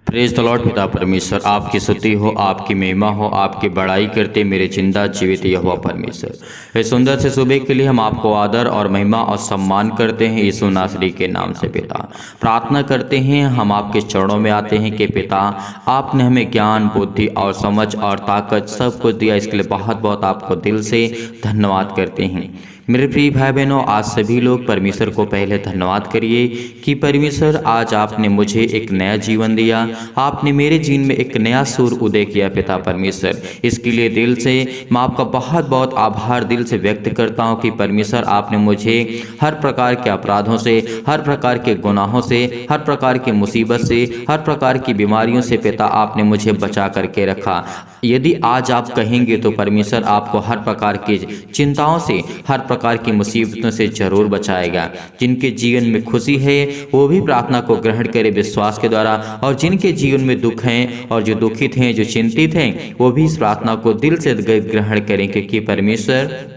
Praise the Lord. पिता परमेश्वर आपकी स्तुति हो, आपकी महिमा हो, आपकी बड़ाई करते मेरे जिंदा जीवित यहोवा परमेश्वर। इस सुंदर से सुबह के लिए हम आपको आदर और महिमा और सम्मान करते हैं यीशु नासरी के नाम से। पिता प्रार्थना करते हैं, हम आपके चरणों में आते हैं कि पिता आपने हमें ज्ञान, बुद्धि और समझ और ताकत सब कुछ दिया, इसके लिए बहुत बहुत आपको दिल से धन्यवाद करते हैं। मेरे प्रिय भाई बहनों, आज सभी लोग परमेश्वर को पहले धन्यवाद करिए कि परमेश्वर आज आपने मुझे एक नया जीवन दिया, आपने मेरे जीवन में एक नया सूर्य उदय किया। पिता परमेश्वर, इसके लिए दिल से मैं आपका बहुत बहुत आभार दिल से व्यक्त करता हूं कि परमेश्वर आपने मुझे हर प्रकार के अपराधों से, हर प्रकार के गुनाहों से, हर प्रकार की मुसीबत से, हर प्रकार की बीमारियों से पिता आपने मुझे बचा करके रखा। यदि आज आप कहेंगे तो परमेश्वर आपको हर प्रकार की चिंताओं से, हर प्रकार की मुसीबतों से जरूर बचाएगा। जिनके जीवन में खुशी है वो भी प्रार्थना को ग्रहण करें विश्वास के द्वारा, और जिनके जीवन में दुख हैं और जो दुखित हैं, जो चिंतित हैं, वो भी इस प्रार्थना को दिल से ग्रहण करें, क्योंकि परमेश्वर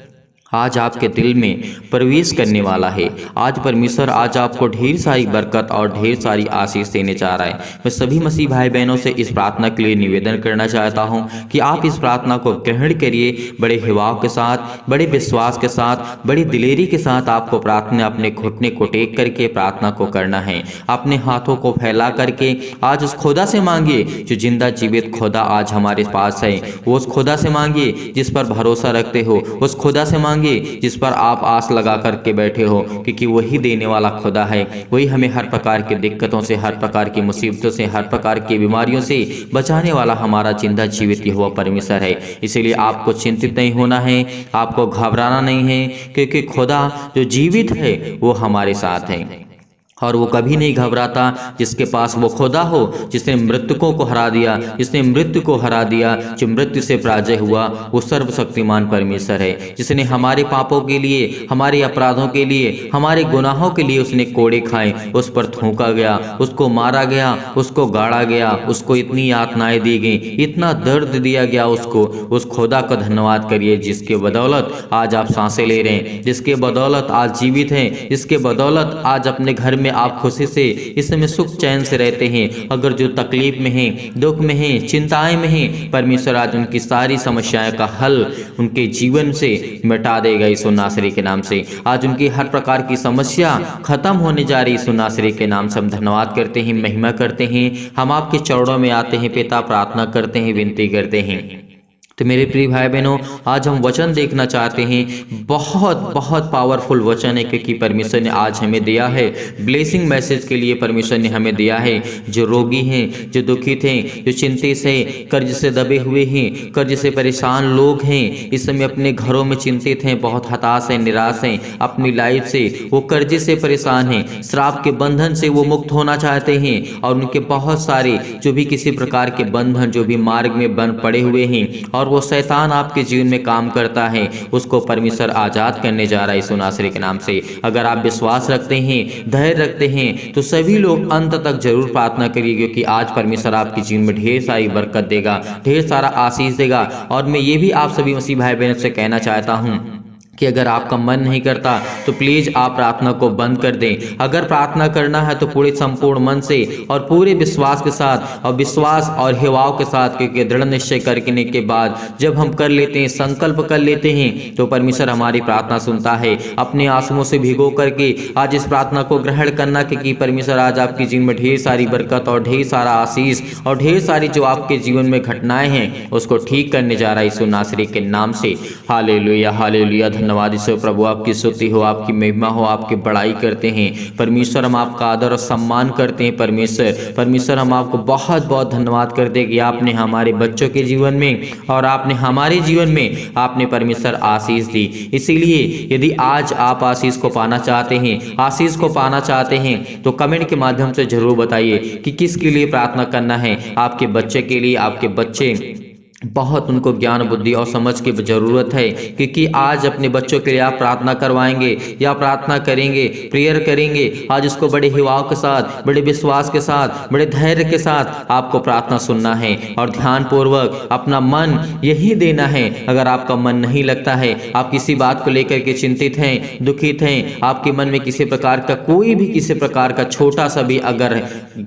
आज आपके दिल में प्रवेश करने वाला है। आज परमेश्वर आज आपको ढेर सारी बरकत और ढेर सारी आशीष देने जा रहा है। मैं सभी मसीह भाई बहनों से इस प्रार्थना के लिए निवेदन करना चाहता हूं कि आप इस प्रार्थना को ग्रहण करिए, बड़े हिवाव के साथ, बड़े विश्वास के साथ, बड़ी दिलेरी के साथ आपको प्रार्थना अपने घुटने को टेक करके प्रार्थना को करना है। अपने हाथों को फैला करके आज उस खुदा से मांगिए जो जिंदा जीवित खुदा आज हमारे पास है। वो उस खुदा से मांगिए जिस पर भरोसा रखते हो, उस खुदा से मांगिए जिस पर आप आस लगा करके बैठे हो, क्योंकि वही देने वाला खुदा है। वही हमें हर प्रकार की दिक्कतों से, हर प्रकार की मुसीबतों से, हर प्रकार की बीमारियों से बचाने वाला हमारा जिंदा जीवित यहोवा परमेश्वर है। इसीलिए आपको चिंतित नहीं होना है, आपको घबराना नहीं है, क्योंकि खुदा जो जीवित है वो हमारे साथ है और वो कभी नहीं घबराता। जिसके पास वो खुदा हो जिसने मृतकों को हरा दिया, जिसने मृत्यु को हरा दिया, जो मृत्यु से पराजय हुआ, वो सर्वशक्तिमान परमेश्वर है। जिसने हमारे पापों के लिए, हमारे अपराधों के लिए, हमारे गुनाहों के लिए उसने कोड़े खाए, उस पर थूका गया, उसको मारा गया, उसको गाड़ा गया, उसको इतनी यातनाएं दी गई, इतना दर्द दिया गया उसको। उस खुदा का धन्यवाद करिए जिसके बदौलत आज आप सांसें ले रहे हैं, जिसके बदौलत आज जीवित हैं, जिसके बदौलत आज अपने घर में आप खुशी से इस समय सुख चैन से रहते हैं। अगर जो तकलीफ में हैं, दुख में हैं, चिंताएं में हैं, परमेश्वर आज उनकी सारी समस्याएं का हल उनके जीवन से मिटा देगा यीशु नासरी के नाम से। आज उनकी हर प्रकार की समस्या खत्म होने जा रही यीशु नासरी के नाम से। हम धन्यवाद करते हैं, महिमा करते हैं, हम आपके चरणों में आते हैं पिता, प्रार्थना करते हैं, विनती करते हैं। तो मेरे प्रिय भाई बहनों, आज हम वचन देखना चाहते हैं। बहुत बहुत पावरफुल वचन है, क्योंकि परमेश्वर ने आज हमें दिया है ब्लेसिंग मैसेज के लिए। परमेश्वर ने हमें दिया है जो रोगी हैं, जो दुखित हैं, जो चिंतित हैं, कर्ज से दबे हुए हैं, कर्ज से परेशान लोग हैं, इस समय अपने घरों में चिंतित हैं, बहुत हताश हैं, निराश हैं अपनी लाइफ से, वो कर्जे से परेशान हैं, श्राप के बंधन से वो मुक्त होना चाहते हैं, और उनके बहुत सारे जो भी किसी प्रकार के बंधन जो भी मार्ग में बंद पड़े हुए हैं और वो शैतान आपके जीवन में काम करता है, उसको परमेश्वर आजाद करने जा रहा है यीशु नासरी के नाम से। अगर आप विश्वास रखते हैं, धैर्य रखते हैं, तो सभी लोग अंत तक जरूर प्रार्थना करिए, क्योंकि आज परमेश्वर आपके जीवन में ढेर सारी बरकत देगा, ढेर सारा आशीष देगा। और मैं ये भी आप सभी मसीह भाई बहनों से कहना चाहता हूँ कि अगर आपका मन नहीं करता तो प्लीज़ आप प्रार्थना को बंद कर दें। अगर प्रार्थना करना है तो पूरे संपूर्ण मन से और पूरे विश्वास के साथ, और विश्वास और हिवाव के साथ, क्योंकि दृढ़ निश्चय करने के बाद जब हम कर लेते हैं, संकल्प कर लेते हैं, तो परमेश्वर हमारी प्रार्थना सुनता है। अपने आंसुओं से भिगो करके आज इस प्रार्थना को ग्रहण करना, क्योंकि परमेश्वर आज आपके जीवन में ढेर सारी बरकत और ढेर सारा आशीष और ढेर सारी जो आपके जीवन में घटनाएं हैं उसको ठीक करने जा रहा है यीशु नासरी के नाम से। Hallelujah, hallelujah. धन्यवाद ईश्वर प्रभु, आपकी स्तुति हो, आपकी महिमा हो, आपकी बड़ाई करते हैं परमेश्वर। हम आपका आदर और सम्मान करते हैं परमेश्वर। हम आपको बहुत बहुत धन्यवाद करते हैं कि आपने हमारे बच्चों के जीवन में और आपने हमारे जीवन में आपने परमेश्वर आशीष दी। इसीलिए यदि आज आप आशीष को पाना चाहते हैं तो कमेंट के माध्यम से जरूर बताइए कि किसके लिए प्रार्थना करना है। आपके बच्चे के लिए, आपके बच्चे बहुत उनको ज्ञान बुद्धि और समझ की ज़रूरत है, क्योंकि आज अपने बच्चों के लिए आप प्रार्थना करवाएंगे या प्रार्थना करेंगे, प्रेयर करेंगे। आज इसको बड़े हिवाव के साथ, बड़े विश्वास के साथ, बड़े धैर्य के साथ आपको प्रार्थना सुनना है और ध्यानपूर्वक अपना मन यही देना है। अगर आपका मन नहीं लगता है, आप किसी बात को लेकर के चिंतित हैं, दुखित हैं, आपके मन में किसी प्रकार का कोई भी किसी प्रकार का छोटा सा भी अगर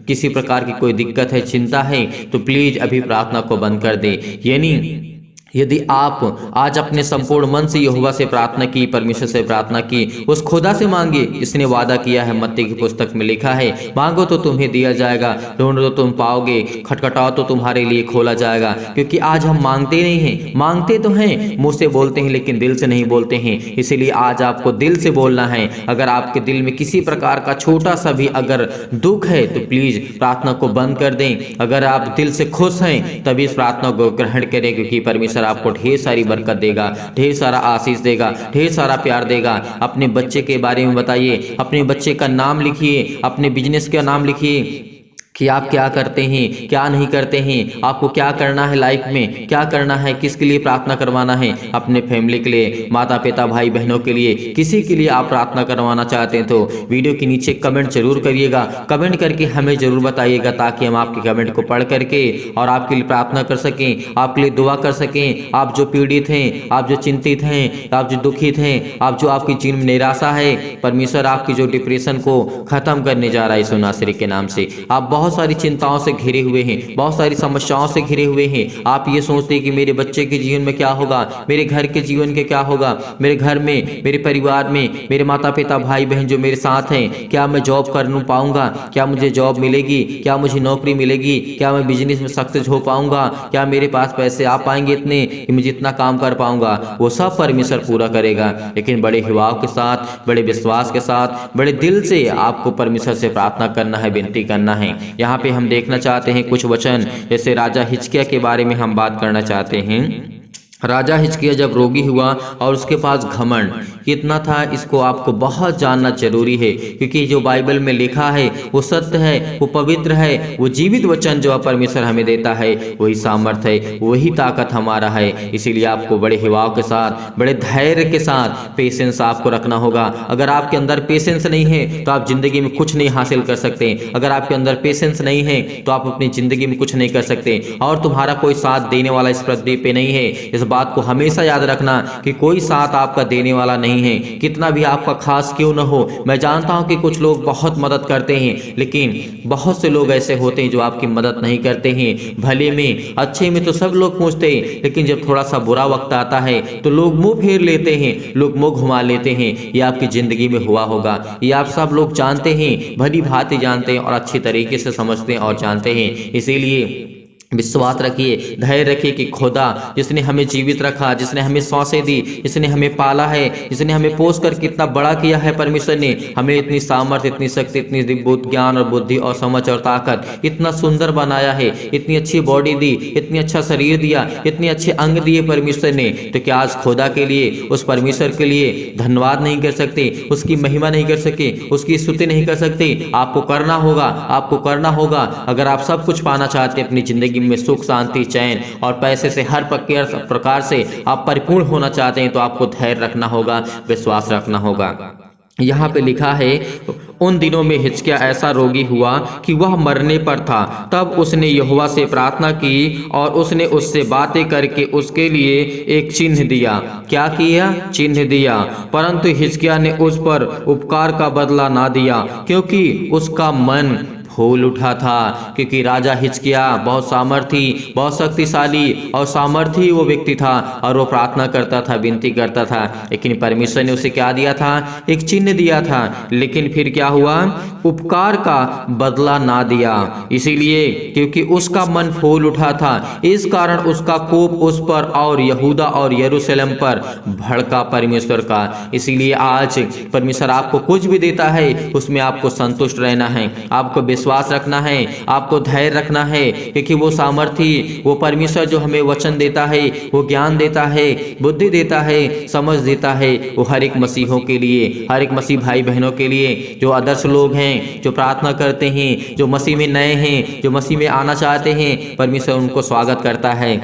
किसी प्रकार की कोई दिक्कत है, चिंता है, तो प्लीज़ अभी प्रार्थना को बंद कर दें। यानी यदि आप आज अपने संपूर्ण मन से यहोवा से प्रार्थना की, परमेश्वर से प्रार्थना की, उस खुदा से मांगिए। इसने वादा किया है, मत्ती की पुस्तक में लिखा है, मांगो तो तुम्हें दिया जाएगा, ढूंढो तो तुम पाओगे, खटखटाओ तो तुम्हारे लिए खोला जाएगा। क्योंकि आज हम मांगते नहीं हैं, मांगते तो हैं, मुंह से बोलते हैं लेकिन दिल से नहीं बोलते हैं। इसीलिए आज आपको दिल से बोलना है। अगर आपके दिल में किसी प्रकार का छोटा सा भी अगर दुख है तो प्लीज़ प्रार्थना को बंद कर दें। अगर आप दिल से खुश हैं तभी इस प्रार्थना को ग्रहण करें, क्योंकि परमेश्वर आपको ढेर सारी बरकत देगा, ढेर सारा आशीष देगा, ढेर सारा प्यार देगा। अपने बच्चे के बारे में बताइए, अपने बच्चे का नाम लिखिए, अपने बिजनेस का नाम लिखिए कि आप क्या करते हैं, क्या नहीं करते हैं, आपको क्या करना है लाइफ में, क्या करना है, किसके लिए प्रार्थना करवाना है। अपने फैमिली के लिए, माता पिता भाई बहनों के लिए, किसी के लिए आप प्रार्थना करवाना चाहते हैं तो वीडियो के नीचे कमेंट जरूर करिएगा। कमेंट करके हमें जरूर बताइएगा, ताकि हम आपके कमेंट को पढ़ करके और आपके लिए प्रार्थना कर सकें, आपके लिए दुआ कर सकें। आप जो पीड़ित हैं, आप जो चिंतित हैं, आप जो दुखित हैं, आप जो आपकी जीवन में निराशा है, परमेश्वर आपकी जो डिप्रेशन को खत्म करने जा रहा है यीशु नासरी के नाम से। आप बहुत सारी चिंताओं से घिरे हुए हैं, बहुत सारी समस्याओं से घिरे हुए हैं। आप ये सोचते हैं कि मेरे बच्चे के जीवन में क्या होगा, मेरे घर के जीवन के क्या होगा, मेरे घर में, मेरे परिवार में, मेरे माता पिता भाई बहन जो मेरे साथ हैं, क्या मैं जॉब कर पाऊंगा, क्या मुझे जॉब मिलेगी, क्या मुझे नौकरी मिलेगी, क्या मैं बिजनेस में सक्सेस हो पाऊंगा, क्या मेरे पास पैसे आ पाएंगे इतने कि मैं जितना काम कर पाऊंगा। वो सब परमेश्वर पूरा करेगा, लेकिन बड़े हिवाव के साथ, बड़े विश्वास के साथ, बड़े दिल से आपको परमेश्वर से प्रार्थना करना है, विनती करना है। यहाँ पे हम देखना चाहते हैं कुछ वचन, जैसे राजा हिजकिय्याह के बारे में हम बात करना चाहते हैं। राजा हिजकिय्याह जब रोगी हुआ और उसके पास घमंड कितना था, इसको आपको बहुत जानना जरूरी है, क्योंकि जो बाइबल में लिखा है वो सत्य है, वो पवित्र है। वो जीवित वचन जो परमेश्वर हमें देता है वही सामर्थ है, वही ताकत हमारा है। इसीलिए आपको बड़े हिवाव के साथ, बड़े धैर्य के साथ पेशेंस आपको रखना होगा। अगर आपके अंदर पेशेंस नहीं है तो आप जिंदगी में कुछ नहीं हासिल कर सकते। अगर आपके अंदर पेशेंस नहीं है तो आप अपनी जिंदगी में कुछ नहीं कर सकते, और तुम्हारा कोई साथ देने वाला इस पृथ्वी पे नहीं है। इस बात को हमेशा याद रखना कि कोई साथ आपका देने वाला नहीं है, कितना भी आपका खास क्यों न हो। मैं जानता हूं कि कुछ लोग बहुत मदद करते हैं, लेकिन बहुत से लोग ऐसे होते हैं जो आपकी मदद नहीं करते हैं। भले में, अच्छे में तो सब लोग पूछते हैं, लेकिन जब थोड़ा सा बुरा वक्त आता है तो लोग मुंह फेर लेते हैं, लोग मुंह घुमा लेते हैं। ये आपकी जिंदगी में हुआ होगा, ये आप सब लोग जानते हैं, भली भांति जानते हैं और अच्छी तरीके से समझते हैं और जानते हैं। इसीलिए विश्वास रखिए, धैर्य रखिए कि खुदा जिसने हमें जीवित रखा, जिसने हमें सांसें दी, जिसने हमें पाला है, जिसने हमें पोस कर कितना बड़ा किया है, परमेश्वर ने हमें इतनी सामर्थ्य, इतनी शक्ति, इतनी ज्ञान और बुद्धि और समझ और ताकत, इतना सुंदर बनाया है, इतनी अच्छी बॉडी दी, इतनी अच्छा शरीर दिया, इतने अच्छे अंग दिए परमेश्वर ने। तो क्या आज खुदा के लिए, उस परमेश्वर के लिए धन्यवाद नहीं कर सकते, उसकी महिमा नहीं कर सके, उसकी स्तुति नहीं कर सकते? आपको करना होगा, आपको करना होगा। अगर आप सब कुछ पाना चाहते हैं अपनी जिंदगी में, सुख शांति चैन और पैसे से हर प्रकार से आप परिपूर्ण होना चाहते हैं, तो आपको धैर्य रखना होगा, विश्वास रखना होगा। यहाँ पे लिखा है, उन दिनों में हिजकिय्याह ऐसा रोगी हुआ कि वह मरने पर था। तब उसने यहोवा से प्रार्थना की और उसने उससे बातें करके उसके लिए एक चिन्ह दिया। क्या किया? चिन्ह दिया। परंतु हिजकिय्याह ने उस पर उपकार का बदला ना दिया, क्योंकि उसका मन फूल उठा था। क्योंकि राजा हिजकिय्याह बहुत सामर्थी, बहुत शक्तिशाली और सामर्थी वो व्यक्ति था, और वो प्रार्थना करता था, विनती करता था, लेकिन परमेश्वर ने उसे क्या दिया था? एक चिन्ह दिया था। लेकिन फिर क्या हुआ? उपकार का बदला ना दिया। इसीलिए क्योंकि उसका मन फूल उठा था, इस कारण उसका कोप उस पर और यहूदा और यरूशलेम पर भड़का परमेश्वर का। इसीलिए आज परमेश्वर आपको कुछ भी देता है उसमें आपको संतुष्ट रहना है, आपको विश्वास रखना है, आपको धैर्य रखना है, क्योंकि वो सामर्थी, वो परमेश्वर जो हमें वचन देता है, वो ज्ञान देता है, बुद्धि देता है, समझ देता है, वो हर एक मसीहों के लिए, हर एक मसीह भाई बहनों के लिए, जो आदर्श लोग हैं, जो प्रार्थना करते हैं, जो मसीह में नए हैं, जो मसीह में आना चाहते हैं, परमेश्वर उनको स्वागत करता है।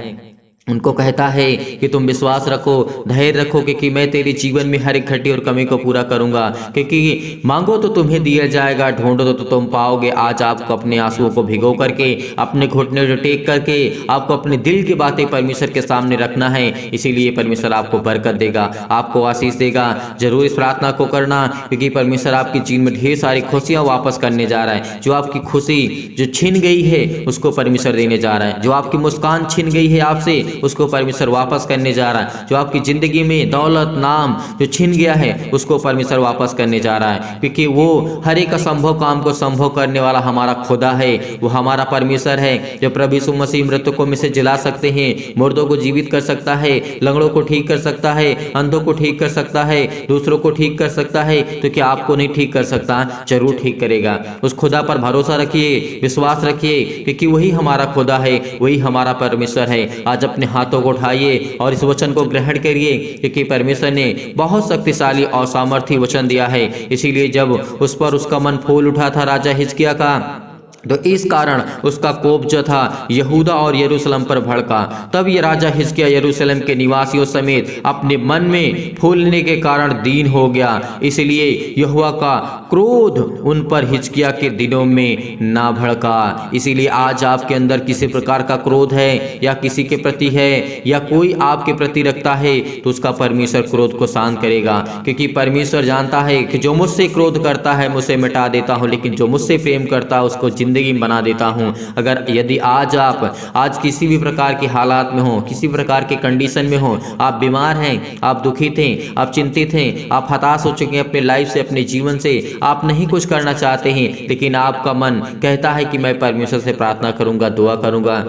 उनको कहता है कि तुम विश्वास रखो, धैर्य रखो, क्योंकि मैं तेरे जीवन में हर एक घटी और कमी को पूरा करूंगा, क्योंकि मांगो तो तुम्हें दिया जाएगा, ढूंढो तो तुम पाओगे। आज आपको अपने आंसुओं को भिगो करके, अपने घुटने टेक करके आपको अपने दिल की बातें परमेश्वर के सामने रखना है। इसीलिए परमेश्वर आपको बरकत देगा, आपको आशीष देगा। जरूर इस प्रार्थना को करना, क्योंकि परमेश्वर आपके जीवन में ढेर सारी खुशियां वापस करने जा रहा है। जो आपकी खुशी जो छिन गई है उसको परमेश्वर देने जा रहा है। जो आपकी मुस्कान छिन गई है आपसे उसको परमेश्वर वापस करने जा रहा है। जो आपकी जिंदगी में दौलत नाम जो छिन गया है उसको परमेश्वर वापस करने जा रहा है, क्योंकि वो हर एक असंभव काम को संभव करने वाला हमारा खुदा है। वो हमारा परमेश्वर है जो प्रभु यीशु मसीह मृतकों में से जिला सकते हैं, मुर्दों को जीवित कर सकता है, लंगड़ों को ठीक कर सकता है, अंधों को ठीक कर सकता है, दूसरों को ठीक कर सकता है। तो क्या आपको नहीं ठीक कर सकता? जरूर ठीक करेगा। उस खुदा पर भरोसा रखिए, विश्वास रखिए, क्योंकि वही हमारा खुदा है, वही हमारा परमेश्वर है। आज अपने हाथों को उठाइए और इस वचन को ग्रहण करिए, क्योंकि परमेश्वर ने बहुत शक्तिशाली और सामर्थी वचन दिया है। इसीलिए जब उस पर उसका मन फूल उठा था राजा हिजकिय्याह का, तो इस कारण उसका कोप जो था यहूदा और यरूशलेम पर भड़का। तब ये राजा हिजकिय्याह यरूशलेम के निवासियों समेत अपने मन में फूलने के कारण दीन हो गया। इसलिए यहोवा का क्रोध उन पर हिजकिय्याह के दिनों में ना भड़का। इसीलिए आज आपके अंदर किसी प्रकार का क्रोध है या किसी के प्रति है या कोई आपके प्रति रखता है, तो उसका परमेश्वर क्रोध को शांत करेगा, क्योंकि परमेश्वर जानता है कि जो मुझसे क्रोध करता है मुझसे मिटा देता हूँ, लेकिन जो मुझसे प्रेम करता है उसको जिंदगी में बना देता हूं। अगर यदि आज किसी भी प्रकार के हालात में हो, किसी प्रकार के कंडीशन में हो, आप बीमार हैं, आप दुखित हैं, आप चिंतित हैं, आप हताश हो चुके हैं अपने लाइफ से, अपने जीवन से, आप नहीं कुछ करना चाहते हैं, लेकिन आपका मन कहता है कि मैं परमेश्वर से प्रार्थना करूंगा, दुआ करूंगा,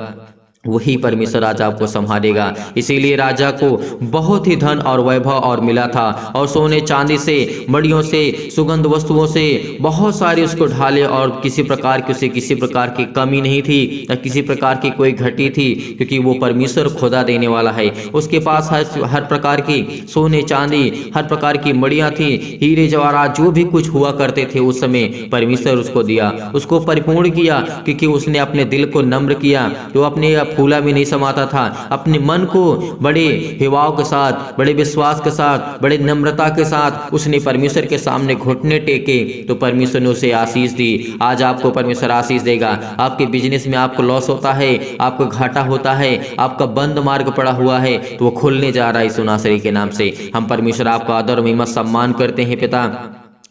वही परमेश्वर राजा आपको संभालेगा। इसीलिए राजा को बहुत ही धन और वैभव और मिला था, और सोने चांदी से, मड़ियों से, सुगंध वस्तुओं से बहुत सारे उसको ढाले, और किसी प्रकार की उसे किसी प्रकार की कमी नहीं थी या किसी प्रकार की कोई घटी थी, क्योंकि वो परमेश्वर खुदा देने वाला है। उसके पास हर प्रकार की सोने चांदी, हर प्रकार की मड़ियाँ थी, हीरे जवाहरात जो भी कुछ हुआ करते थे उस समय परमेश्वर उसको दिया, उसको परिपूर्ण किया, क्योंकि उसने अपने दिल को नम्र किया। तो अपने फूला भी नहीं समाता था, अपने मन को बड़े हिवाव के साथ, बड़े विश्वास के साथ, बड़े नम्रता के साथ उसने परमेश्वर के सामने घुटने टेके, तो परमेश्वर ने उसे आशीष दी। आज आपको परमेश्वर आशीष देगा। आपके बिजनेस में आपको लॉस होता है, आपको घाटा होता है, आपका बंद मार्ग पड़ा हुआ है, तो वो खुलने जा रहा है यीशु नासरी के नाम से। हम परमेश्वर आपका आदर महिमा सम्मान करते हैं पिता,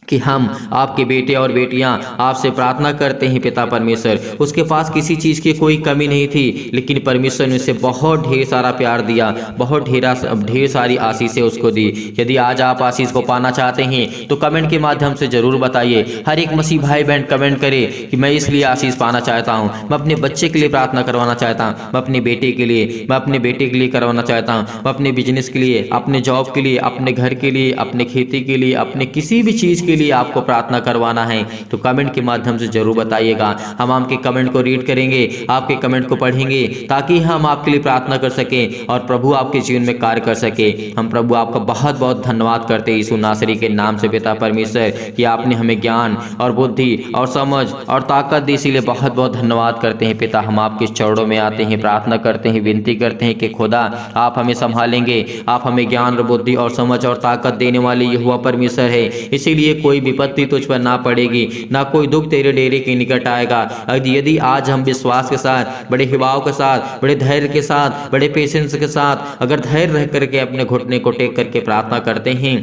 कि हम आपके बेटे और बेटियां आपसे प्रार्थना करते हैं पिता परमेश्वर। उसके पास किसी चीज़ की कोई कमी नहीं थी, लेकिन परमेश्वर ने उसे बहुत ढेर सारा प्यार दिया, बहुत ढेर सारी आशीषें उसको दी। यदि आज आप आशीष को पाना चाहते हैं तो कमेंट के माध्यम से जरूर बताइए। हर एक मसीह भाई बहन कमेंट करे कि मैं इसलिए आशीष पाना चाहता हूँ, मैं अपने बच्चे के लिए प्रार्थना करवाना चाहता हूँ, मैं अपने बेटे के लिए, मैं अपने बेटे के लिए करवाना चाहता हूँ, मैं अपने बिजनेस के लिए, अपने जॉब के लिए, अपने घर के लिए, अपने खेती के लिए, अपने किसी भी चीज़ के लिए आपको प्रार्थना करवाना है, तो कमेंट के माध्यम से जरूर बताइएगा। हम आपके कमेंट को रीड करेंगे, आपके कमेंट को पढ़ेंगे, ताकि हम आपके लिए प्रार्थना कर सकें और प्रभु आपके जीवन में कार्य कर सके। हम प्रभु आपका बहुत बहुत धन्यवाद करते हैं यीशु नासरी के नाम से पिता परमेश्वर, कि आपने हमें ज्ञान और बुद्धि और समझ और ताकत दी, इसीलिए बहुत बहुत धन्यवाद करते हैं पिता। हम आपके चरणों में आते हैं, प्रार्थना करते हैं, विनती करते हैं कि खुदा आप हमें संभालेंगे, आप हमें ज्ञान और बुद्धि और समझ और ताकत देने वाले यहोवा परमेश्वर है। इसीलिए कोई विपत्ति तुझ पर ना पड़ेगी, ना कोई दुख तेरे डेरे के निकट आएगा। यदि आज हम विश्वास के साथ, बड़े हिवाव के साथ, बड़े धैर्य के साथ, बड़े पेशेंस के साथ अगर धैर्य रह करके अपने घुटने को टेक करके प्रार्थना करते हैं,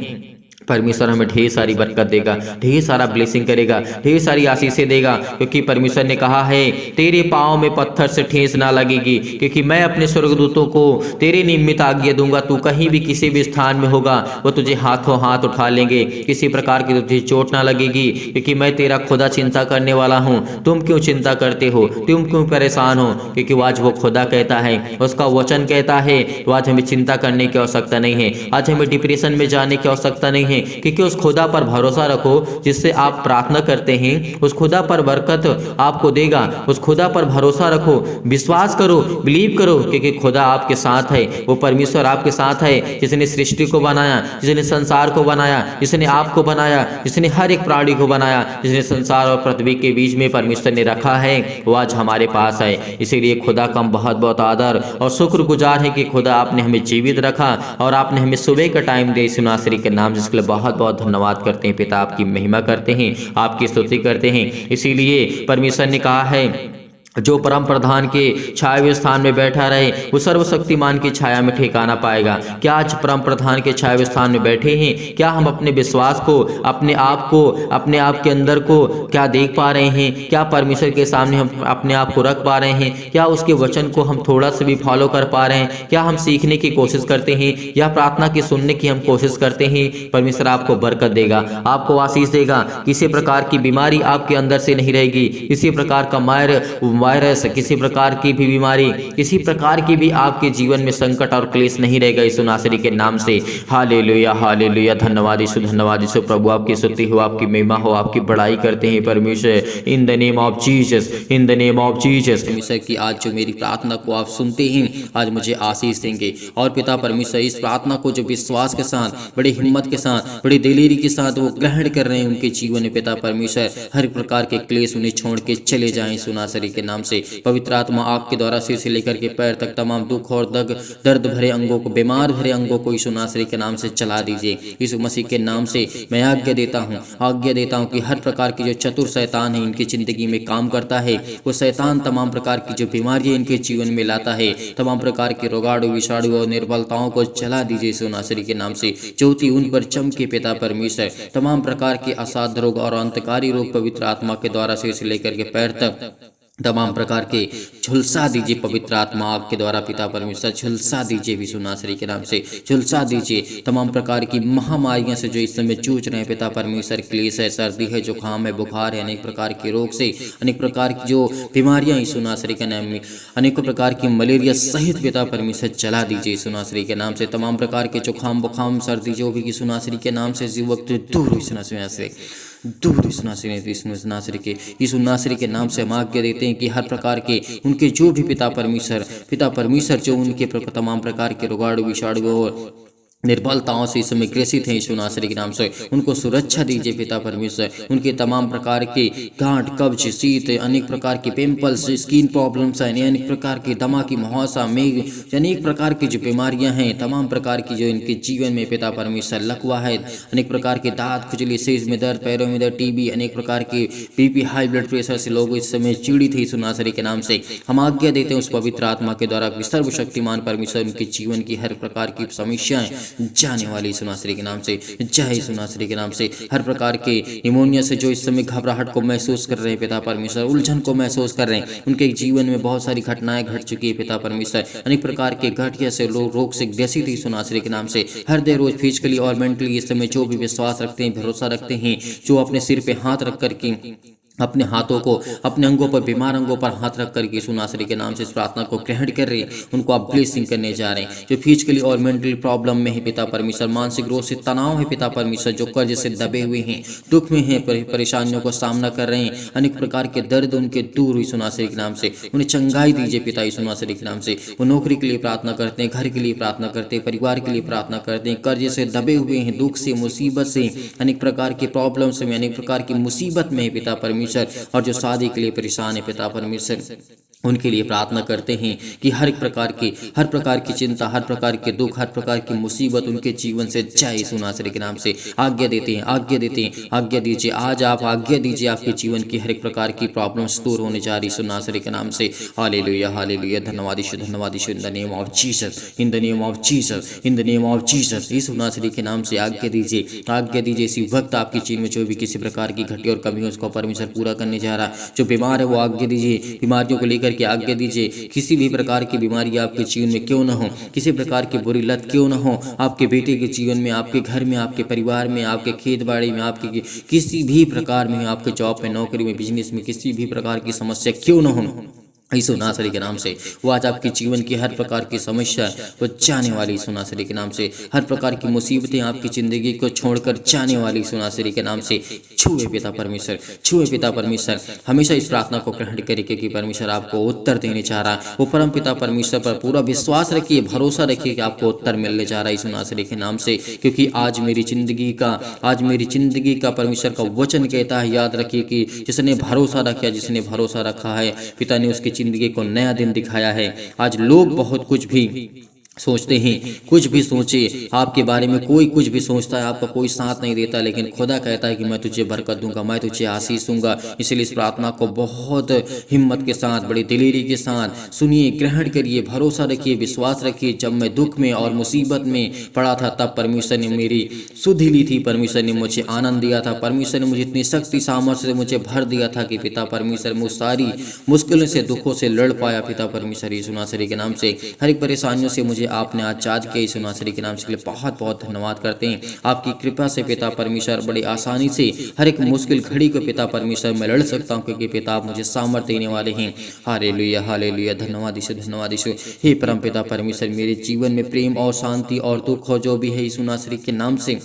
परमेश्वर हमें ढेर सारी बरकत देगा, ढेर सारा ब्लेसिंग करेगा, ढेर सारी आशीषें देगा, क्योंकि परमेश्वर ने कहा है तेरे पाँव में पत्थर से ठेस ना लगेगी, क्योंकि मैं अपने स्वर्गदूतों को तेरे निमित्त आज्ञा दूंगा। तू कहीं भी किसी भी स्थान में होगा वो तुझे हाथों हाथ उठा लेंगे, किसी प्रकार की तुझे चोट ना लगेगी, क्योंकि मैं तेरा खुदा चिंता करने वाला हूँ। तुम क्यों चिंता करते हो, तुम क्यों परेशान हो, क्योंकि आज वो खुदा कहता है, उसका वचन कहता है, तो आज हमें चिंता करने की आवश्यकता नहीं है, आज हमें डिप्रेशन में जाने की आवश्यकता नहीं है, हैं, क्योंकि उस खुदा पर भरोसा रखो जिससे आप प्रार्थना करते हैं, उस खुदा पर बरकत आपको देगा। उस खुदा पर भरोसा रखो, विश्वास करो, बिलीव करो, क्योंकि खुदा आपके साथ है। वो परमेश्वर आपके साथ है जिसने सृष्टि को बनाया, जिसने संसार को बनाया, जिसने आपको बनाया, जिसने हर एक प्राणी को बनाया, जिसने संसार और पृथ्वी के बीच में परमेश्वर ने रखा है, वो आज हमारे पास है। इसीलिए खुदा का हम बहुत बहुत आदर और शुक्रगुजार है कि खुदा आपने हमें जीवित रखा और आपने हमें सुबह का टाइम दिया। यीशु नासरी के नाम जिसके लिए बहुत बहुत धन्यवाद करते हैं पिता, आपकी महिमा करते हैं, आपकी स्तुति करते हैं। इसीलिए परमेश्वर ने कहा है, जो परम प्रधान के छाए हुए स्थान में बैठा रहे वो सर्वशक्तिमान की छाया में ठिकाना पाएगा। क्या आज परम प्रधान के छाए हुए स्थान में बैठे हैं? क्या हम अपने विश्वास को, अपने आप को, अपने आप के अंदर को क्या देख पा रहे हैं? क्या परमेश्वर के सामने हम अपने आप को रख पा रहे हैं? क्या उसके वचन को हम थोड़ा सा भी फॉलो कर पा रहे हैं? क्या हम सीखने की कोशिश करते हैं या प्रार्थना की सुनने की हम कोशिश करते हैं? परमेश्वर आपको बरकत देगा, आपको आशीष देगा। किसी प्रकार की बीमारी आपके अंदर से नहीं रहेगी, किसी प्रकार का वायरस, किसी प्रकार की भी बीमारी, किसी प्रकार की भी आपके जीवन में संकट और क्लेश नहीं रहेगा यीशु नासरी के नाम से। Hallelujah, hallelujah. धन्यवाद यीशु, धन्यवाद यीशु। प्रभु आपकी स्तुति हो, आपकी महिमा हो, आपकी बड़ाई करते हैं परमेश्वर। इन the name of Jesus, in the name of Jesus. परमेश्वर की आज जो मेरी प्रार्थना को आप सुनते हैं, आज मुझे आशीष देंगे। और पिता परमेश्वर इस प्रार्थना को जो विश्वास के साथ, बड़ी हिम्मत के साथ, बड़ी दिलेरी के साथ वो ग्रहण कर रहे हैं, उनके जीवन में पिता परमेश्वर हर प्रकार के क्लेश उन्हें छोड़ के चले जाएं यीशु नासरी के नाम से। पवित्र आत्मा आपके द्वारा सिर से लेकर के पैर तक तमाम दुख और दर्द भरे अंगों को, बीमार भरे अंगों को यीशु नासरी के नाम से चला दीजिए। यीशु मसीह के नाम से मैं आज्ञा देता हूँ कि हर प्रकार की जो चतुर शैतान है इनकी जिंदगी में काम करता है, वो शैतान तमाम प्रकार की जो बीमारियां इनके जीवन में लाता है, तमाम प्रकार के रोगाणु, विषाणु और निर्बलताओं को चला दीजिए यीशु नासरी के नाम से। ज्योति उन पर चमके पिता परमेश्वर। तमाम प्रकार के असाध्य रोग और अंतकारी रोग पवित्र आत्मा के द्वारा सिर से लेकर के पैर तक तमाम प्रकार के झुलसा दीजिए पवित्र आत्मा आपके द्वारा पिता परमेश्वर। झुलसा दीजिए यीशु नासरी के नाम से, झुलसा दीजिए तमाम प्रकार की महामारियां से जो इस समय जूझ रहे हैं पिता परमेश्वर। क्लेश है, सर्दी है, जुकाम है, बुखार है, अनेक प्रकार के रोग से, अनेक प्रकार की जो बीमारियां यीशु नासरी के नाम में, अनेकों प्रकार की मलेरिया सहित पिता परमेश्वर चला दीजिए यीशु नासरी के नाम से। तमाम प्रकार के जुकाम, बुखार, सर्दी जो भी यीशु नासरी के नाम से इस वक्त दूर यीशु नासरी से दूर यीशु नासरी के नाम से हम आज्ञा देते हैं कि हर प्रकार के उनके जो भी पिता परमेश्वर जो उनके तमाम प्रकार के रोगाणु, विषाणु और निर्बलताओं से इस समय ग्रसित हैं यीशु नासरी के नाम से, उनको सुरक्षा दीजिए पिता परमेश्वर। उनके तमाम प्रकार के गांठ, कब्ज, शीत, अनेक प्रकार के पिंपल्स, स्किन प्रॉब्लम्स हैं, अनेक प्रकार की दमा की मुहासा, मेघ, अनेक प्रकार की जो बीमारियां हैं, तमाम प्रकार की जो इनके जीवन में पिता परमेश्वर लकवा है, अनेक प्रकार के दांत, खुजली, सिर में दर्द, पैरों में दर्द, टीबी, अनेक प्रकार के बीपी, हाई ब्लड प्रेशर से लोग इस समय पीड़ित थे यीशु नासरी के नाम से। हम आज्ञा देते हैं उस पवित्र आत्मा के द्वारा सर्वशक्तिमान परमेश्वर उनके जीवन की हर प्रकार की समस्याएं जाने वाली यीशु नासरी के नाम से, जय यीशु नासरी के नाम से। हर प्रकार के निमोनिया से जो इस समय घबराहट को महसूस कर रहे हैं पिता परमेश्वर, उलझन को महसूस कर रहे हैं, उनके जीवन में बहुत सारी घटनाएं घट चुकी है पिता परमेश्वर। अनेक प्रकार के गठिया से रोग से ग्रसित यीशु नासरी के नाम से। हर देर रोज फिजिकली और मेंटली इस समय जो भी विश्वास रखते हैं, भरोसा रखते हैं, जो अपने सिर पे हाथ रख करके अपने हाथों को अपने अंगों पर, बीमार अंगों पर हाथ रख कर यीशु नासरी के नाम से इस प्रार्थना को ग्रहण कर रहे हैं, उनको आप ब्लेसिंग करने जा रहे हैं। जो फिजिकली और मेंटली प्रॉब्लम में है पिता परमेश्वर, मानसिक रोग से तनाव है पिता परमेश्वर, जो कर्ज से दबे हुए हैं, दुख में हैं, परेशानियों को सामना कर रहे हैं, अनेक प्रकार के दर्द उनके दूर यीशु नासरी के नाम से, उन्हें चंगाई दीजिए पिता यीशु नासरी के नाम से। वो नौकरी के लिए प्रार्थना करते हैं, घर के लिए प्रार्थना करते हैं, परिवार के लिए प्रार्थना करते हैं, कर्ज से दबे हुए हैं, दुख से, मुसीबत से, अनेक प्रकार की प्रॉब्लम्स में, अनेक प्रकार की मुसीबत में है पिता परमेश्वर। और जो शादी के लिए परेशान है पिता परमेश्वर, उनके लिए प्रार्थना करते हैं कि हर प्रकार की चिंता, हर प्रकार के दुख, हर प्रकार की मुसीबत उनके जीवन से जाए यीशु नासरी के नाम से। आज्ञा देते हैं, आज्ञा दीजिए। आज आप आज्ञा दीजिए, आपके जीवन की हर एक प्रकार की प्रॉब्लम्स दूर होने जा रही यीशु नासरी के नाम से। Hallelujah, hallelujah. धन्यवाद यीशु, धन्यवाद यीशु। In the name of Jesus, in the name of Jesus, in the name of Jesus. यीशु नासरी के नाम से आज्ञा दीजिए। इसी वक्त आपके जीवन में जो भी किसी प्रकार की घटी और कमी हो, उसको परमेश्वर पूरा करने जा रहा। जो बीमार है वो आज्ञा दीजिए, बीमारियों को लेकर की आज्ञा दीजिए। किसी भी प्रकार की बीमारी आपके जीवन में क्यों न हो, किसी प्रकार की बुरी लत क्यों न हो, आपके बेटे के जीवन में, आपके घर में, आपके परिवार में, आपके खेत बाड़ी में, आपके किसी भी प्रकार में, आपके जॉब में, नौकरी में, बिजनेस में किसी भी प्रकार की समस्या क्यों न हो, यीशु नासरी के नाम से वो आज आपके जीवन की हर प्रकार की समस्या वो जाने वाली यीशु नासरी के नाम से, हर प्रकार की मुसीबतें आपकी ज़िंदगी को छोड़कर जाने वाली यीशु नासरी के नाम से छुए पिता परमेश्वर, छुए पिता परमेश्वर। हमेशा इस प्रार्थना को ग्रहण करिए क्योंकि परमेश्वर आपको उत्तर देने जा रहा है। वो परम पिता परमेश्वर पर पूरा विश्वास रखिए, भरोसा रखिए कि आपको उत्तर मिलने जा रहा है यीशु नासरी के नाम से, क्योंकि आज मेरी ज़िंदगी का परमेश्वर का वचन कहता है, याद रखिए कि जिसने भरोसा रखा है पिता ने उसकी जिंदगी को नया दिन दिखाया है। आज लोग बहुत कुछ भी सोचते हैं, कुछ भी सोचे आपके बारे में, कोई कुछ भी सोचता है, आपका कोई साथ नहीं देता, लेकिन खुदा कहता है कि मैं तुझे बरकत दूंगा, मैं तुझे आशीष दूंगा। इसलिए इस प्रार्थना को बहुत हिम्मत के साथ, बड़ी दिलेरी के साथ सुनिए, ग्रहण करिए, भरोसा रखिए, विश्वास रखिए। जब मैं दुख में और मुसीबत में पड़ा था तब परमेश्वर ने मेरी सुधि ली थी, परमेश्वर ने मुझे आनंद दिया था, परमेश्वर ने मुझे इतनी शक्ति सामर्थ्य से मुझे भर दिया था कि पिता परमेश्वर मुझ सारी मुश्किलों से, दुखों से लड़ पाया पिता परमेश्वर यीशु नासरी के नाम से। हर एक परेशानियों से मुझे आपने आजाद किया यीशु नासरी के नाम से। लिए बहुत बहुत धन्यवाद करते हैं। आपकी कृपा से पिता परमेश्वर बड़ी आसानी से हर एक मुश्किल घड़ी को पिता परमेश्वर मैं लड़ सकता हूँ, क्योंकि पिता आप मुझे सामर्थ्य देने वाले हैं। हालेलुया हालेलुया, धन्यवाद यीशु, धन्यवाद यीशु। हे परम पिता परमेश्वर, मेरे जीवन में प्रेम और शांति और दुख हो जो भी है यीशु नासरी के नाम से,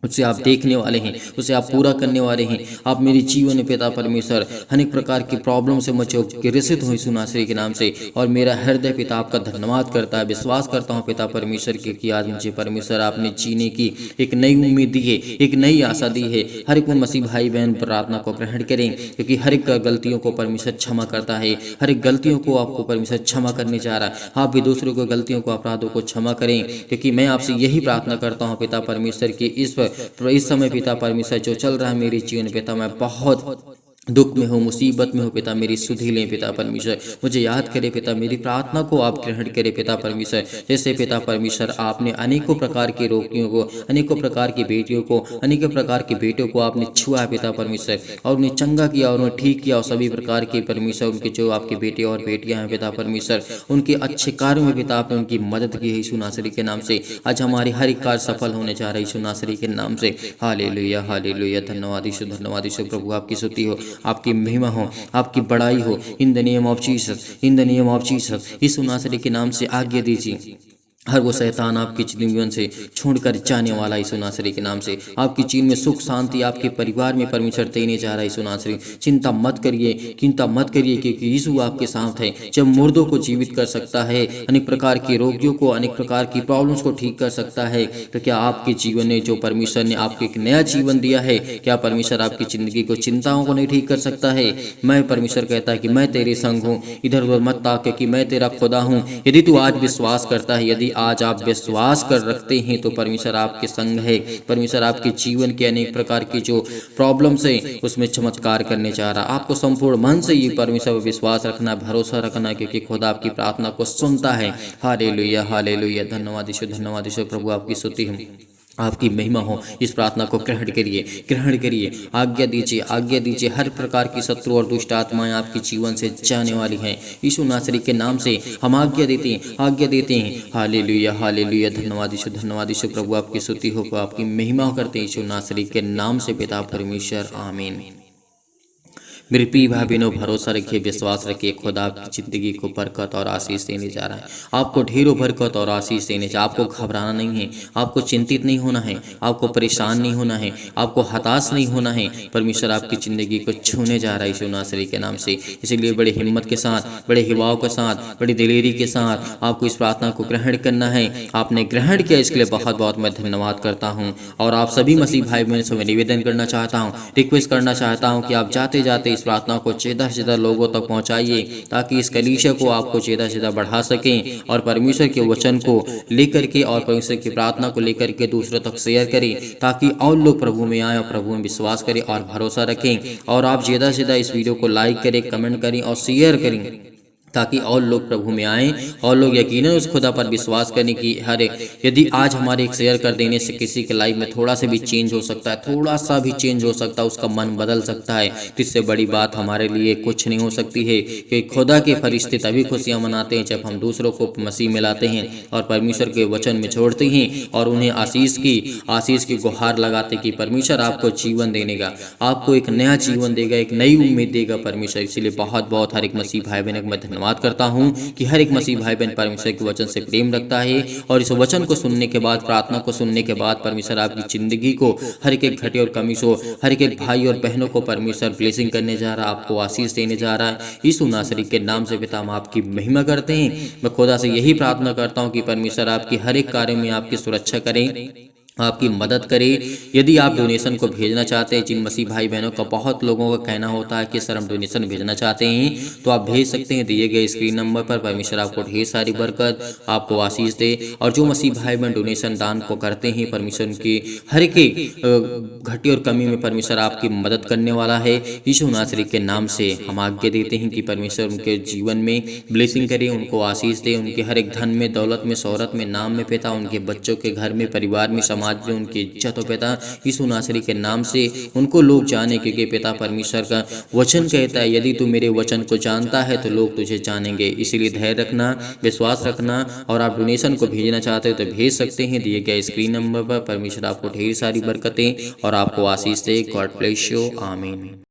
उसे आप देखने वाले हैं, उसे आप पूरा करने वाले हैं। आप मेरे जीवन में पिता परमेश्वर अनेक प्रकार की प्रॉब्लम से मुझे ग्रसित हुई यीशु नासरी के नाम से, और मेरा हृदय पिता आपका धन्यवाद करता है। विश्वास करता हूँ पिता परमेश्वर के कि आज मुझे परमेश्वर आपने जीने की एक नई उम्मीद दी है, एक नई आशा दी है। हर एक मसीह भाई बहन प्रार्थना को ग्रहण करें, क्योंकि हर एक गलतियों को परमेश्वर क्षमा करता है। हर एक गलतियों को आपको परमेश्वर क्षमा करने जा रहा है। आप भी दूसरों को गलतियों को, अपराधों को क्षमा करें, क्योंकि मैं आपसे यही प्रार्थना करता हूँ पिता परमेश्वर की इस समय पिता परमेश्वर जो चल रहा है मेरे जीवन पिता, मैं बहुत दुख में हो, मुसीबत में हो पिता, मेरी सुधि लें पिता परमेश्वर। मुझे याद करे पिता, मेरी प्रार्थना को आप ग्रहण करें पिता परमेश्वर। जैसे पिता परमेश्वर आपने अनेकों प्रकार के रोगियों को, अनेकों प्रकार की बेटियों को, अनेकों प्रकार के बेटों को आपने छुआ है पिता परमेश्वर, और उन्हें चंगा किया और उन्हें ठीक किया। और सभी प्रकार के परमेश्वर उनके जो आपके बेटे और बेटियां हैं पिता परमेश्वर, उनके अच्छे कार्यों में पिता आपने उनकी मदद की है यीशु नासरी के नाम से। आज हमारे हर एक कार्य सफल होने जा रहा है यीशु नासरी के नाम से। हालेलुया हालेलुया, धन्यवाद यीशु, धन्यवाद यीशु। प्रभु आपकी स्तुति हो, आपकी महिमा हो, आपकी बड़ाई हो। In the name of Jesus, in the name of Jesus, यीशु नासरी के नाम से आज्ञा दीजिए। हर वो शैतान आपके जीवन से छोड़कर जाने वाला यीशु नासरी के नाम से। आपकी जीवन में सुख शांति आपके परिवार में परमेश्वर देने जा रहा है यीशु नासरी। चिंता मत करिए, चिंता मत करिए, क्योंकि यीशु आपके साथ है। जब मुर्दों को जीवित कर सकता है, अनेक प्रकार के रोगियों को, अनेक प्रकार की प्रॉब्लम्स को ठीक कर सकता है, तो क्या आपके जीवन में जो परमेश्वर ने आपको एक नया जीवन दिया है, क्या परमेश्वर आपकी जिंदगी को, चिंताओं को नहीं ठीक कर सकता है? मैं परमेश्वर कहता है कि मैं तेरे संग हूँ, इधर उधर मत ताक, क्योंकि मैं तेरा खुदा हूँ। यदि तू आज विश्वास करता है, यदि आज आप विश्वास कर रखते हैं, तो परमेश्वर आपके संग है। परमेश्वर आपके जीवन के अनेक प्रकार की जो प्रॉब्लम्स है उसमें चमत्कार करने जा रहा। आपको संपूर्ण मन से ये परमेश्वर पर विश्वास रखना, भरोसा रखना, क्योंकि खुदा आपकी प्रार्थना को सुनता है। हालेलुया हालेलुया, धन्यवाद यीशु, धन्यवाद यीशु। प्रभु आपकी स्तुति हो, आपकी महिमा हो। इस प्रार्थना को ग्रहण करिए, ग्रहण करिए। आज्ञा दीजिए, आज्ञा दीजिए। हर प्रकार की शत्रु और दुष्ट आत्माएं आपके जीवन से जाने वाली हैं यीशु नासरी के नाम से। हम आज्ञा देते हैं, आज्ञा देते हैं। हालेलुया हालेलुया, धन्यवाद यीशु, धन्यवाद यीशु। प्रभु आपकी स्तुति हो, आपकी महिमा करते हैं यीशु नासरी के नाम से पिता परमेश्वर, आमीन। मेरे प्रिय भाई बहनों, भरोसा रखिए, विश्वास रखिए, खुदा आपकी जिंदगी को बरकत और आशीष देने जा रहा है। आपको ढेरों बरकत और आशीष देने जा। आपको घबराना नहीं है, आपको चिंतित नहीं होना है, आपको परेशान नहीं होना है, आपको हताश नहीं होना है। परमेश्वर आपकी जिंदगी को छूने जा रहा है यीशु नासरी के नाम से। इसीलिए बड़े हिम्मत के साथ, बड़े हिवाओं के साथ, बड़ी दिलेरी के साथ आपको इस प्रार्थना को ग्रहण करना है। आपने ग्रहण किया, इसके लिए बहुत बहुत मैं धन्यवाद करता हूँ। और आप सभी मसीह भाई बहनों से मैं निवेदन करना चाहता हूँ, रिक्वेस्ट करना चाहता हूँ कि आप जाते जाते इस प्रार्थना को ज़्यादा से ज़्यादा लोगों तक पहुंचाइए, ताकि इस कलीसिया को आपको ज़्यादा से ज़्यादा बढ़ा सकें, और परमेश्वर के वचन को लेकर के और परमेश्वर की प्रार्थना को लेकर के दूसरों तक शेयर करें, ताकि और लोग प्रभु में आए और प्रभु में विश्वास करें और भरोसा रखें। और आप ज़्यादा से ज़्यादा इस वीडियो को लाइक करें, कमेंट करें और शेयर करें, ताकि और लोग प्रभु में आएँ और लोग यकीनन उस खुदा पर विश्वास करने की हर एक, यदि आज हमारे एक शेयर कर देने से किसी के लाइफ में थोड़ा सा भी चेंज हो सकता है, थोड़ा सा भी चेंज हो सकता है, उसका मन बदल सकता है, तो इससे बड़ी बात हमारे लिए कुछ नहीं हो सकती है। कि खुदा के फरिश्ते तभी खुशियाँ मनाते हैं जब हम दूसरों को मसीह में लाते हैं और परमेश्वर के वचन में छोड़ते हैं और उन्हें आशीष की गुहार लगाते कि परमेश्वर आपको जीवन देने का, आपको एक नया जीवन देगा, एक नई उम्मीद देगा परमेश्वर। इसलिए बहुत बहुत हर एक मसीह भाई बहन को मैं धन्यवाद धन्यवाद करता हूँ कि हर एक मसीह भाई बहन परमेश्वर के वचन से प्रेम रखता है और इस वचन को सुनने के बाद, प्रार्थना को सुनने के बाद परमेश्वर आपकी जिंदगी को हर एक घटे और कमी से हर एक भाई और बहनों को परमेश्वर ब्लेसिंग करने जा रहा है, आपको आशीष देने जा रहा है। यीशु नासरी के नाम से पिता हम आपकी महिमा करते हैं। मैं खुदा से यही प्रार्थना करता हूँ कि परमेश्वर आपकी हर एक कार्य में आपकी सुरक्षा करें, आपकी मदद करे। यदि आप डोनेशन को भेजना चाहते हैं, जिन मसीह भाई बहनों का बहुत लोगों का कहना होता है कि सर हम डोनेशन भेजना चाहते हैं, तो आप भेज सकते हैं दिए गए स्क्रीन नंबर पर। परमेश्वर आपको ढेर सारी बरकत, आपको आशीष दे। और जो मसीह भाई बहन डोनेशन दान को करते हैं, परमेश्वर उनकी हर एक घटी और कमी में परमेश्वर आपकी मदद करने वाला है। यीशु नासरी के नाम से हम आज्ञा देते हैं कि परमेश्वर उनके जीवन में ब्लेसिंग करे, उनको आशीष दे, उनके हर एक धन में, दौलत में, शोहरत में, नाम में पिता, उनके बच्चों के घर में, परिवार में, समाज में उनकी इज्जत हो पिता। यीशु नासरी के नाम से उनको लोग जाने, क्योंकि पिता परमेश्वर का वचन कहता है यदि तू मेरे वचन को जानता है तो लोग तुझे जानेंगे। इसीलिए धैर्य रखना, विश्वास रखना। और आप डोनेशन को भेजना चाहते हो तो भेज सकते हैं दिए गए स्क्रीन नंबर पर। परमेश्वर आपको ढेर सारी बरकतें और आपको आशीष दे। God bless you. आमीन।